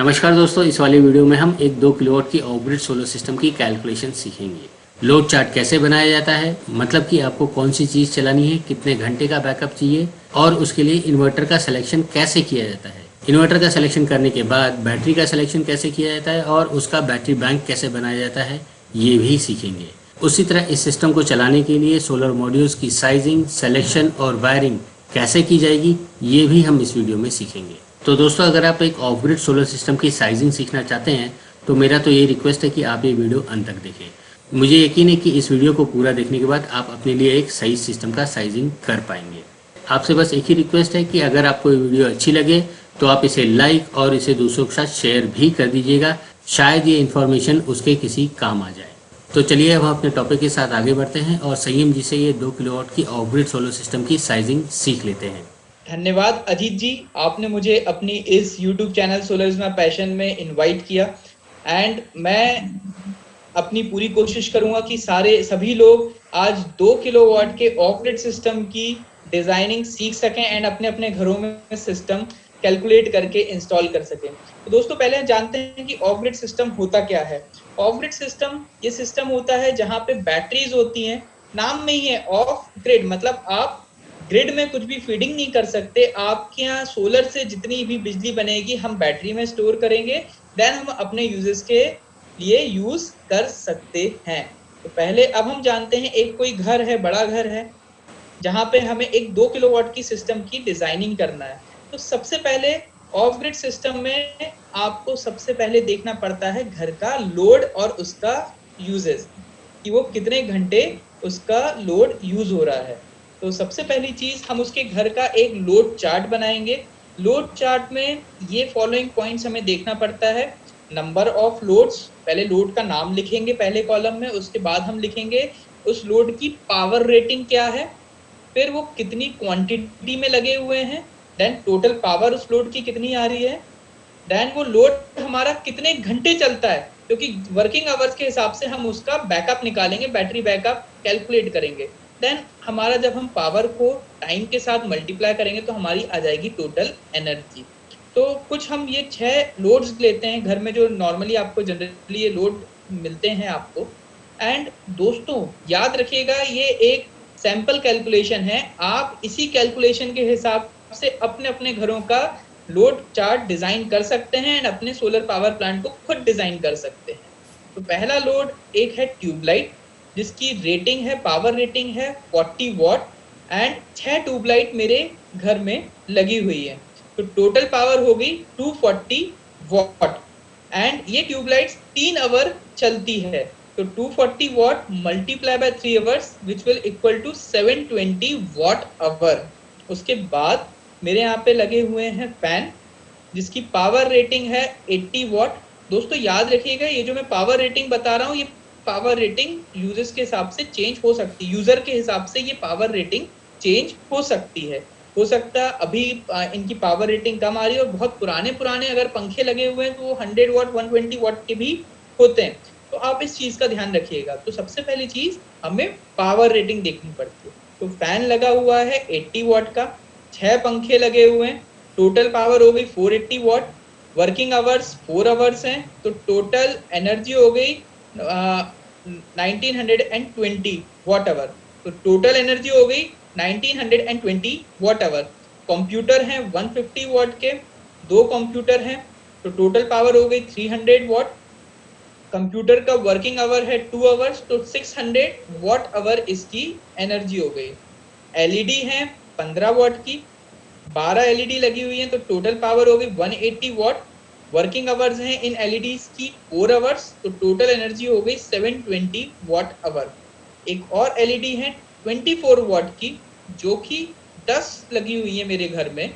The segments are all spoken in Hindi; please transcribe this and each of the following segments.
नमस्कार दोस्तों, इस वाले वीडियो में हम एक 2 किलोवाट की ऑफ ग्रिड सोलर सिस्टम की कैलकुलेशन सीखेंगे। लोड चार्ट कैसे बनाया जाता है, मतलब कि आपको कौन सी चीज़ चलानी है, कितने घंटे का बैकअप चाहिए और उसके लिए इन्वर्टर का सिलेक्शन कैसे किया जाता है। इन्वर्टर का सिलेक्शन करने के बाद बैटरी का सिलेक्शन कैसे किया जाता है और उसका बैटरी बैंक कैसे बनाया जाता है, ये भी सीखेंगे। उसी तरह इस सिस्टम को चलाने के लिए सोलर मॉड्यूल्स की साइजिंग, सिलेक्शन और वायरिंग कैसे की जाएगी, ये भी हम इस वीडियो में सीखेंगे। तो दोस्तों, अगर आप एक ऑफ ग्रिड सोलर सिस्टम की साइजिंग सीखना चाहते हैं तो मेरा तो ये रिक्वेस्ट है कि आप ये वीडियो अंत तक देखें। मुझे यकीन है कि इस वीडियो को पूरा देखने के बाद आप अपने लिए एक सही सिस्टम का साइजिंग कर पाएंगे। आपसे बस एक ही रिक्वेस्ट है कि अगर आपको ये वीडियो अच्छी लगे तो आप इसे लाइक और इसे दूसरों के साथ शेयर भी कर दीजिएगा। शायद ये इन्फॉर्मेशन उसके किसी काम आ जाए। तो चलिए अब हम अपने टॉपिक के साथ आगे बढ़ते हैं और संयम जी से ये 2 किलोवाट की ऑफ ग्रिड सोलर सिस्टम की साइजिंग सीख लेते हैं। धन्यवाद अजीत जी, आपने मुझे अपनी इस YouTube चैनल सोलरिज्म में इनवाइट किया एंड मैं अपनी पूरी कोशिश करूंगा कि सभी लोग आज 2 किलोवाट के ऑफ ग्रिड सिस्टम की डिजाइनिंग सीख सकें एंड अपने अपने घरों में सिस्टम कैलकुलेट करके इंस्टॉल कर सकें। तो दोस्तों, पहले जानते हैं कि ऑफ ग्रिड सिस्टम होता क्या है। ऑफ ग्रिड सिस्टम ये सिस्टम होता है जहां पे बैटरीज होती हैं। नाम में ही है ऑफ ग्रिड, मतलब आप ग्रिड में कुछ भी फीडिंग नहीं कर सकते। आपके यहाँ सोलर से जितनी भी बिजली बनेगी हम बैटरी में स्टोर करेंगे, देन हम अपने यूजेस के लिए यूज कर सकते हैं। तो पहले अब हम जानते हैं, एक कोई घर है, बड़ा घर है, जहां पे हमें एक 2 किलोवाट की सिस्टम की डिजाइनिंग करना है। तो सबसे पहले ऑफ ग्रिड सिस्टम में आपको सबसे पहले देखना पड़ता है घर का लोड और उसका यूजेस, कि वो कितने घंटे उसका लोड यूज हो रहा है। तो सबसे पहली चीज हम उसके घर का एक लोड चार्ट बनाएंगे। लोड चार्ट में ये फॉलोइंग पॉइंट्स हमें देखना पड़ता है। नंबर ऑफ लोड्स, पहले लोड का नाम लिखेंगे पहले कॉलम में, उसके बाद हम लिखेंगे उस लोड की पावर रेटिंग क्या है, फिर वो कितनी क्वांटिटी में लगे हुए हैं, देन टोटल पावर उस लोड की कितनी आ रही है, देन वो लोड हमारा कितने घंटे चलता है, क्योंकि वर्किंग आवर्स के हिसाब से हम उसका बैकअप निकालेंगे, बैटरी बैकअप कैलकुलेट करेंगे। देन हमारा जब हम पावर को टाइम के साथ मल्टीप्लाई करेंगे तो हमारी आ जाएगी टोटल एनर्जी। तो कुछ हम ये 6 लोड्स लेते हैं घर में, जो नॉर्मली आपको जनरली ये लोड मिलते हैं आपको। एंड दोस्तों याद रखिएगा, ये एक सैंपल कैलकुलेशन है। आप इसी कैलकुलेशन के हिसाब से अपने अपने घरों का लोड चार्ट डिजाइन कर सकते हैं एंड अपने सोलर पावर प्लांट को खुद डिजाइन कर सकते हैं। तो पहला लोड एक है ट्यूबलाइट, जिसकी रेटिंग है, पावर रेटिंग है 40 वॉट एंड 6 ट्यूबलाइट मेरे घर में लगी हुई है। तो टोटल पावर हो गई 240 वॉट एंड ये ट्यूबलाइट्स 3 आवर चलती है। तो 240 watt multiply by 3 hours which will equal to 720 watt hour. उसके बाद मेरे यहाँ पे लगे हुए हैं फैन, जिसकी पावर रेटिंग है 80 वॉट। दोस्तों याद रखिएगा, ये जो मैं पावर रेटिंग बता रहा हूँ, ये पावर रेटिंग यूजर्स के हिसाब से चेंज हो सकती है। यूजर के हिसाब से ये पावर रेटिंग चेंज हो सकती है। हो सकता है अभी इनकी पावर रेटिंग कम आ रही है और बहुत पुराने अगर पंखे लगे हुए हैं तो वो 100 वॉट 120 वॉट के भी होते हैं। तो आप इस चीज का ध्यान रखिएगा। तो सबसे पहली चीज हमें पावर रेटिंग देखनी पड़ती है। तो फैन लगा हुआ है 80 वॉट का, 6 पंखे लगे हुए हैं, टोटल पावर हो गई 480 वॉट, वर्किंग आवर्स 4 आवर्स हैं, तो टोटल एनर्जी हो गई 1920 वॉट आवर। तो टोटल एनर्जी हो गई 1920 वॉट आवर। कंप्यूटर हैं 150 वॉट के, 2 कंप्यूटर हैं, तो टोटल पावर हो गई 300 वॉट। कंप्यूटर का वर्किंग आवर है 2 आवर्स, तो 600 वॉट आवर इसकी एनर्जी हो गई। एलईडी है 15 वॉट की, 12 एलईडी लगी हुई है, तो टोटल पावर हो गई 180 वॉट। वर्किंग आवर्स हैं इन एलईडीज की 4 आवर्स, तो टोटल एनर्जी हो गई 720 वॉट आवर। एक और एलईडी है 24 वॉट की, जो कि 10 लगी हुई है मेरे घर में,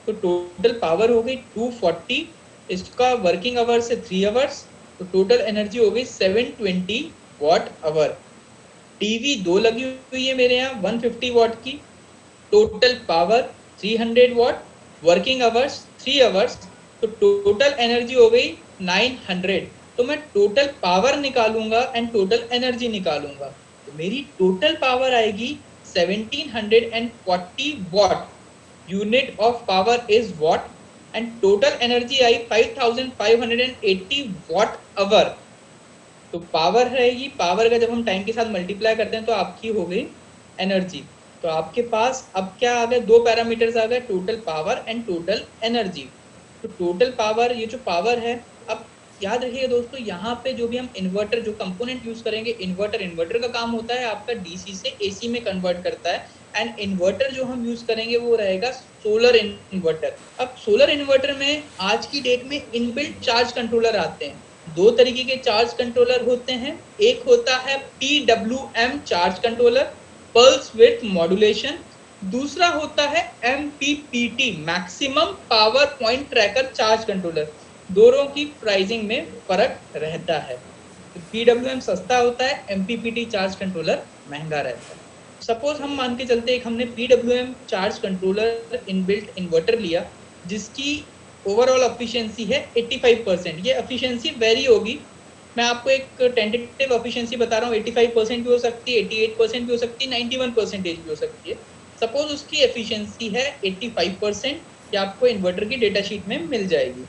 तो टोटल पावर हो गई 240। इसका वर्किंग आवर्स है 3 आवर्स, तो टोटल एनर्जी हो गई 720 वॉट आवर। टीवी 2 लगी हुई है मेरे यहाँ 150 वॉट की, total power 300 watt, working hours 3 hours, तो टोटल एनर्जी हो गई 900। तो मैं टोटल पावर निकालूंगा एंड टोटल एनर्जी निकालूंगा, तो मेरी टोटल पावर आएगी 1740 watt. Unit of power is watt and total energy आई 5580 वॉट आवर। तो पावर रहेगी, पावर का जब हम टाइम के साथ मल्टीप्लाई करते हैं तो आपकी हो गई एनर्जी। तो आपके पास अब क्या आ गए, दो पैरामीटर्स आ गए, total power and total energy. तो टोटल पावर, ये जो पावर है, अब याद रखिएगा दोस्तों, यहाँ पे जो भी हम इन्वर्टर जो कंपोनेंट यूज करेंगे, इन्वर्टर का काम होता है आपका डीसी से एसी में कन्वर्ट करता है। एंड इन्वर्टर जो हम यूज करेंगे वो रहेगा सोलर इन्वर्टर। अब सोलर इन्वर्टर में आज की डेट में इनबिल्ट चार्ज कंट्रोलर आते हैं। दो तरीके के चार्ज कंट्रोलर होते हैं, एक होता है PWM charge controller, pulse width modulation, दूसरा होता है MPPT maximum power point tracker charge controller. दोनों की प्राइसिंग में फर्क रहता है। PWM सस्ता होता है, MPPT चार्ज कंट्रोलर महंगा रहता है। सपोज हम मान के चलते हैं हमने PWM charge controller inbuilt inverter लिया जिसकी ओवरऑल एफिशिएंसी है 85%। ये एफिशिएंसी वेरी होगी, मैं आपको एक टेंटेटिव एफिशिएंसी बता रहा हूँ, 85% भी हो सकती है, 88% भी हो सकती है, 91% भी हो सकती है। सपोज उसकी एफिशिएंसी है 85%, ये आपको इन्वर्टर की डेटा शीट में मिल जाएगी।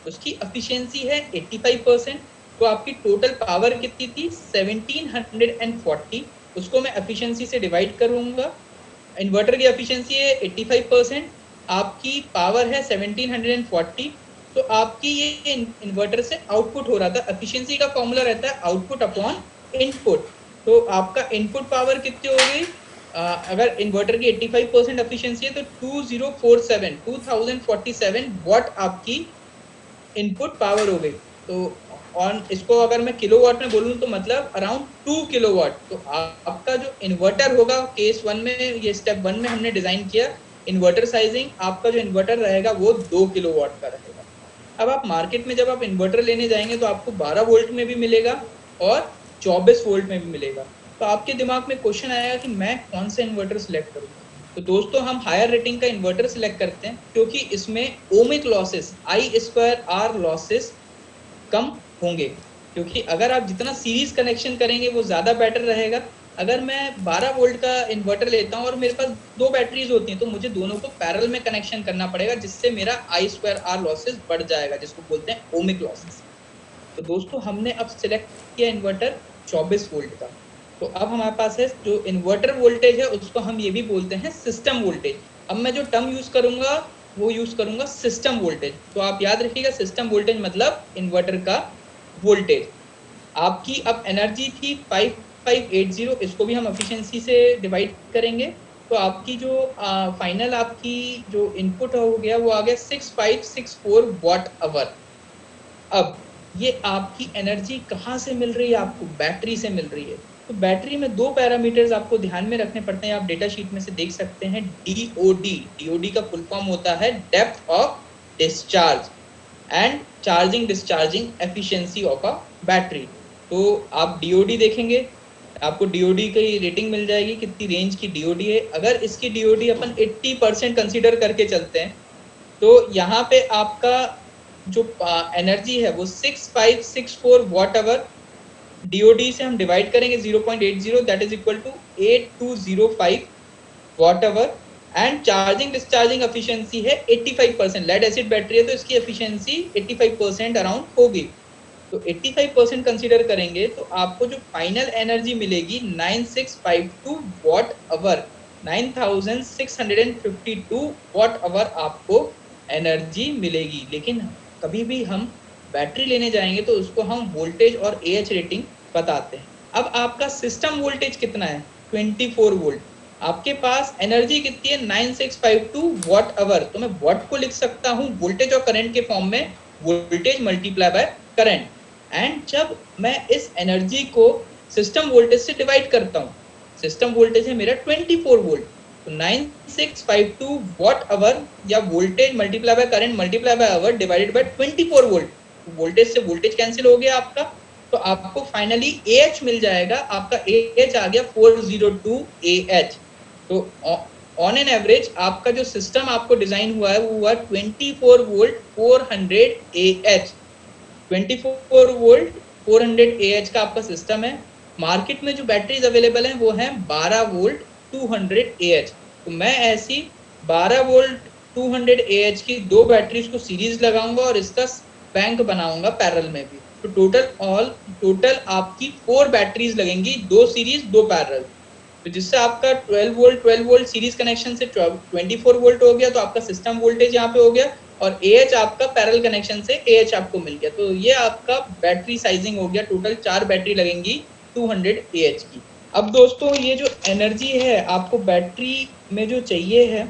उसकी एफिशिएंसी है 85%, तो आपकी टोटल पावर कितनी थी 1740, उसको मैं एफिशिएंसी से डिवाइड करूंगा। इन्वर्टर की एफिशिएंसी है 85%, आपकी पावर है 1740, तो आपकी ये इन्वर्टर से आउटपुट हो रहा था। एफिशिएंसी का फॉर्मूला रहता है आउटपुट अपॉन इनपुट। तो आपका इनपुट पावर कितनी हो गई, अगर इन्वर्टर की 85% एफिशिएंसी है तो 2047 वॉट आपकी इनपुट पावर हो गई। तो ऑन इसको अगर मैं किलोवाट में बोलूं तो मतलब अराउंड 2 किलोवाट। तो आपका जो इन्वर्टर होगा केस 1 में, ये स्टेप 1 में हमने डिजाइन किया इन्वर्टर साइजिंग, आपका जो इन्वर्टर रहेगा वो 2 किलोवाट का रहेगा। अब आप मार्केट में जब आप इन्वर्टर लेने जाएंगे तो आपको 12 वोल्ट में भी मिलेगा और 24 वोल्ट में भी मिलेगा। तो आपके दिमाग में क्वेश्चन आएगा कि मैं कौन सा इन्वर्टर सिलेक्ट करूँ। तो दोस्तों हम हायर रेटिंग का इन्वर्टर सिलेक्ट करते हैं क्योंकि इसमें ओमिक लॉसेस, I2R लॉसेस कम होंगे। क्योंकि अगर आप जितना सीरीज कनेक्शन करेंगे वो ज़्यादा बेटर रहेगा। अगर मैं 12 वोल्ट का इन्वर्टर लेता हूँ और मेरे पास दो बैटरीज होती हैं तो मुझे दोनों को पैरेलल में कनेक्शन करना पड़ेगा, जिससे मेरा I2R लॉसेस बढ़ जाएगा, जिसको बोलते हैं ओमिक लॉसेस। तो दोस्तों हमने अब सिलेक्ट किया इन्वर्टर 24 वोल्ट का। तो अब हमारे पास है जो इन्वर्टर वोल्टेज है उसको हम ये भी बोलते हैं सिस्टम वोल्टेज। अब मैं जो टर्म यूज करूंगा वो यूज करूंगा सिस्टम वोल्टेज। तो आप याद रखिएगा सिस्टम वोल्टेज मतलब इन्वर्टर का वोल्टेज। आपकी अब एनर्जी थी 5580, इसको भी हम एफिशिएंसी से डिवाइड करेंगे तो आपकी जो फाइनल आपकी जो इनपुट हो गया वो आ गया 6564 वॉट आवर। अब ये आपकी एनर्जी कहाँ से मिल रही है, आपको बैटरी से मिल रही है। तो बैटरी में दो पैरामीटर्स आपको ध्यान में रखने पड़ते हैं, आप डेटा शीट में से देख सकते हैं। DOD का फुल फॉर्म होता है depth of discharge and charging discharging efficiency of a battery. तो आप DOD देखेंगे, आपको DOD की रेटिंग मिल जाएगी, कितनी रेंज की DOD है। अगर इसकी DOD अपन 80% कंसीडर करके चलते हैं तो यहाँ पे आपका जो एनर्जी है वो 6564 वॉट आवर, DOD से हम डिवाइड करेंगे 0.80, that is equal to 8205 watt hour. And charging discharging efficiency है 85%, लेड एसिड बैटरी है तो इसकी एफिशिएंसी 85% अराउंड होगी। तो 85% कंसीडर करेंगे तो आपको जो फाइनल एनर्जी मिलेगी 9652 वॉट आवर, 9652 वॉट आवर आपको एनर्जी मिलेगी। लेकिन कभी भी हम बैटरी लेने जाएंगे तो उसको हम वोल्टेज और AH रेटिंग बताते हैं। अब आपका सिस्टम वोल्टेज कितना है 24 वोल्ट, आपके पास एनर्जी कितनी है 9652 वॉट आवर। तो मैं वॉट को लिख सकता हूँ वोल्टेज और करंट के फॉर्म में, voltage multiply by current. And जब मैं इस एनर्जी को सिस्टम वोल्टेज से डिवाइड करता हूँ, सिस्टम वोल्टेज है मेरा 24 वोल्ट, तो 9652 वॉट आवर या voltage multiply by current multiply by hour divided by 24 volt. Voltage से वोल्टेज कैंसिल हो गया आपका, तो आपको फाइनली AH मिल जाएगा। आपका AH आ गया 402 AH। तो ऑन एन एवरेज आपका जो सिस्टम आपको डिजाइन हुआ है वो हुआ 24 वोल्ट 400 AH। 24 वोल्ट 400 AH का आपका सिस्टम है। मार्केट में जो बैटरीज अवेलेबल हैं वो हैं 12 वोल्ट 200 AH। तो मैं ऐसी 12 वोल्ट 200 AH की 2 बैटरीज को सीरीज लगाऊंगा और इसका बैंक बनाऊंगा पैरेलल में भी। तो टोटल आपकी 4 बैटरीज लगेंगी, 2 सीरीज 2 पैरेलल। तो जिससे आपका 12 वोल्ट सीरीज कनेक्शन से 24 वोल्ट हो गया, तो आपका सिस्टम वोल्टेज यहाँ पे हो गया, और AH आपका पैरेलल कनेक्शन से AH आपको मिल गया। तो ये आपका बैटरी साइजिंग हो गया। टोटल 4 बैटरी लगेंगी 200 AH की। अब दोस्तों ये जो एनर्जी है आपको बैटरी में जो चाहिए है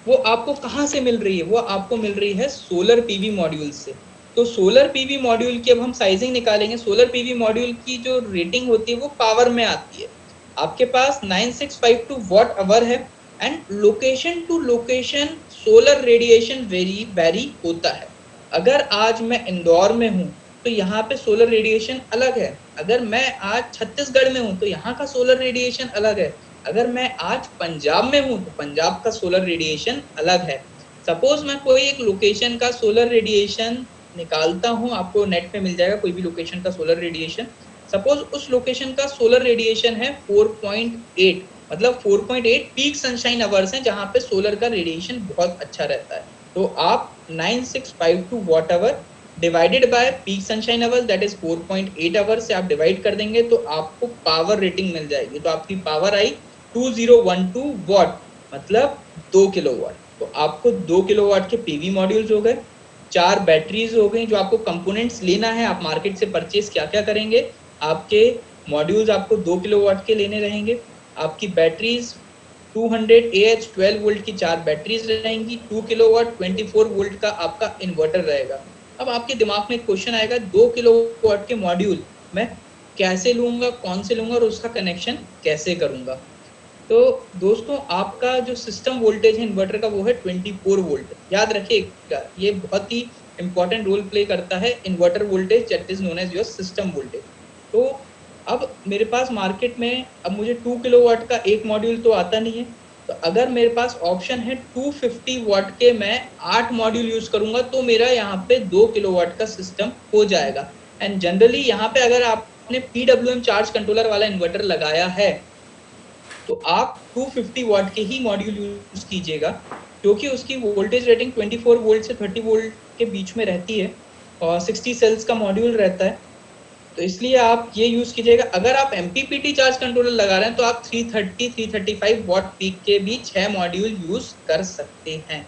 वो आपको कहाँ से मिल रही है? वो आपको मिल रही है सोलर पीवी मॉड्यूल से। तो सोलर पीवी मॉड्यूल की अब हम साइजिंग निकालेंगे। सोलर पीवी मॉड्यूल की जो रेटिंग होती है वो पावर में आती है। आपके पास 9652 वॉट आवर है and location to location solar radiation vary होता है। अगर आज मैं इंदौर में हूँ तो यहाँ पे सोलर रेडिएशन अलग है। अगर मैं आज छत्तीसगढ़ में हूँ तो यहाँ का सोलर रेडिएशन अलग है। अगर मैं आज पंजाब में हूँ तो पंजाब का सोलर रेडिएशन अलग है। सपोज मैं कोई एक लोकेशन का सोलर रेडिएशन निकालता हूँ, आपको नेट पे मिल जाएगा कोई भी लोकेशन का सोलर रेडिएशन। सपोज उस लोकेशन का सोलर रेडिएशन है 4.8, मतलब 4.8 पीक सनशाइन आवर्स हैं जहाँ पे सोलर का रेडिएशन बहुत अच्छा रहता है। तो आप 9652 watt hour divided by peak sunshine hours that is 4.8 hours से आप डिवाइड कर देंगे तो आपको पावर रेटिंग मिल जाएगी। तो आपकी पावर आई 2012 वॉट, मतलब 2 किलोवाट। तो आपको 2 किलोवाट के पीवी मॉड्यूल्स हो गए, 4 बैटरीज हो गई। जो आपको कंपोनेंट्स लेना है आप मार्केट से परचेज क्या क्या करेंगे, आपके मॉड्यूल्स आपको 2 किलोवाट के लेने रहेंगे। आपकी बैटरीज 200 AH 12 वोल्ट की 4 बैटरीज रहेंगी, 2 किलोवाट 24 वोल्ट का आपका इन्वर्टर रहेगा। अब आपके दिमाग में एक क्वेश्चन आएगा, 2 किलोवाट के मॉड्यूल मैं कैसे लूंगा, कौन से लूंगा और उसका कनेक्शन कैसे करूंगा? तो दोस्तों आपका जो सिस्टम वोल्टेज है इन्वर्टर का वो है 24 वोल्ट। याद रखिएगा ये बहुत ही इंपॉर्टेंट रोल प्ले करता है inverter voltage that is known as your system voltage. तो अब मेरे पास मार्केट में अब मुझे 2 किलोवाट का एक मॉड्यूल तो आता नहीं है। तो अगर मेरे पास ऑप्शन है 250 वाट के मैं 8 मॉड्यूल यूज करूंगा तो मेरा यहाँ पे 2 किलोवाट का सिस्टम हो जाएगा। एंड जनरली यहाँ पे अगर आपने PWM चार्ज कंट्रोलर वाला इन्वर्टर लगाया है तो आप 250 वाट के ही मॉड्यूल यूज कीजिएगा, क्योंकि उसकी वोल्टेज रेटिंग 24 वोल्ट से 30 वोल्ट के बीच में रहती है और 60 सेल्स का मॉड्यूल रहता है। तो इसलिए आप ये यूज कीजिएगा। अगर आप MPPT चार्ज कंट्रोलर लगा रहे हैं तो आप 335 वाट पीक के भी 6 मॉड्यूल यूज कर सकते हैं।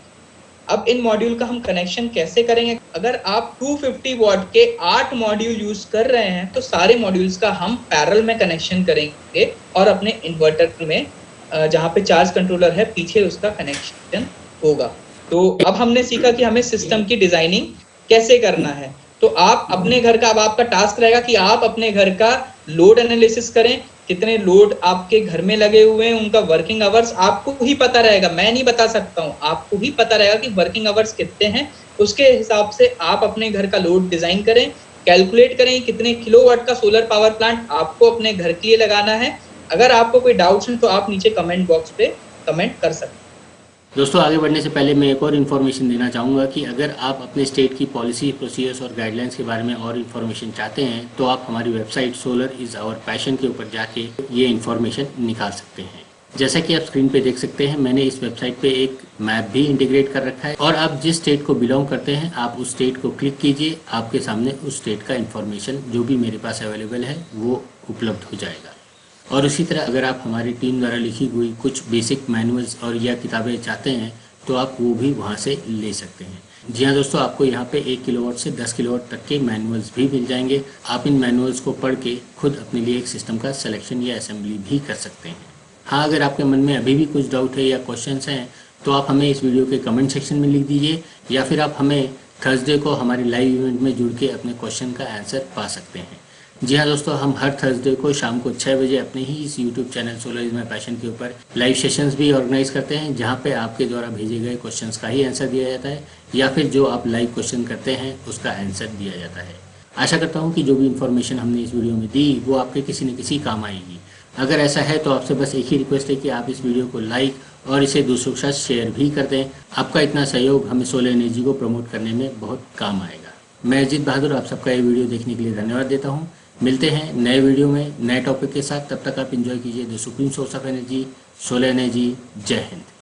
अब इन मॉड्यूल का हम कनेक्शन कैसे करेंगे? अगर आप 250 वाट के 8 मॉड्यूल यूज कर रहे हैं तो सारे मॉड्यूल्स का हम पैरेलल में कनेक्शन करेंगे और अपने इन्वर्टर में जहाँ पे चार्ज कंट्रोलर है पीछे उसका कनेक्शन होगा। तो अब हमने सीखा कि हमें सिस्टम की डिजाइनिंग कैसे करना है। तो आप अपने घर का, अब आपका टास्क रहेगा कि आप अपने घर का लोड एनालिसिस करें, कितने लोड आपके घर में लगे हुए हैं, उनका वर्किंग आवर्स आपको ही पता रहेगा, मैं नहीं बता सकता हूँ, आपको ही पता रहेगा कि वर्किंग आवर्स कितने हैं। उसके हिसाब से आप अपने घर का लोड डिजाइन करें, कैलकुलेट करें कितने किलोवाट का सोलर पावर प्लांट आपको अपने घर के लिए लगाना है। अगर आपको कोई डाउट्स हैं तो आप नीचे कमेंट बॉक्स पे कमेंट कर सकते हैं। दोस्तों आगे बढ़ने से पहले मैं एक और इन्फॉर्मेशन देना चाहूँगा कि अगर आप अपने स्टेट की पॉलिसी, प्रोसीजर्स और गाइडलाइंस के बारे में और इन्फॉर्मेशन चाहते हैं तो आप हमारी website solar is our passion के ऊपर जाके ये इन्फॉर्मेशन निकाल सकते हैं। जैसा कि आप स्क्रीन पे देख सकते हैं मैंने इस वेबसाइट पे एक मैप भी इंटीग्रेट कर रखा है और आप जिस स्टेट को बिलोंग करते हैं आप उस स्टेट को क्लिक कीजिए, आपके सामने उस स्टेट का इन्फॉर्मेशन जो भी मेरे पास अवेलेबल है वो उपलब्ध हो जाएगा। और इसी तरह अगर आप हमारी टीम द्वारा लिखी हुई कुछ बेसिक मैनुअल्स और या किताबें चाहते हैं तो आप वो भी वहाँ से ले सकते हैं। जी हाँ दोस्तों, आपको यहाँ पे 1 किलोवाट से 10 किलोवाट तक के मैनुअल्स भी मिल जाएंगे। आप इन मैनुअल्स को पढ़ के खुद अपने लिए एक सिस्टम का सिलेक्शन या असेंबली भी कर सकते हैं। हाँ, अगर आपके मन में अभी भी कुछ डाउट है या क्वेश्चंस हैं तो आप हमें इस वीडियो के कमेंट सेक्शन में लिख दीजिए या फिर आप हमें थर्सडे को हमारे लाइव इवेंट में जुड़ के अपने क्वेश्चन का आंसर पा सकते हैं। जी हाँ दोस्तों, हम हर थर्सडे को शाम को 6 बजे अपने ही इस यूट्यूब चैनल सोलरिज्म के ऊपर लाइव सेशंस भी ऑर्गेनाइज करते हैं जहाँ पे आपके द्वारा भेजे गए क्वेश्चंस का ही आंसर दिया जाता है या फिर जो आप लाइव क्वेश्चन करते हैं उसका आंसर दिया जाता है। आशा करता हूँ कि जो भी इन्फॉर्मेशन हमने इस वीडियो में दी वो आपके किसी न किसी काम आएगी। अगर ऐसा है तो आपसे बस एक ही रिक्वेस्ट है कि आप इस वीडियो को लाइक और इसे दूसरों के साथ शेयर भी कर दें। आपका इतना सहयोग हमें सोलर एनर्जी को प्रमोट करने में बहुत काम आएगा। मैं अजित बहादुर आप सबका ये वीडियो देखने के लिए धन्यवाद देता हूँ। मिलते हैं नए वीडियो में नए टॉपिक के साथ। तब तक आप एंजॉय कीजिए the supreme source of energy, solar energy. जय हिंद।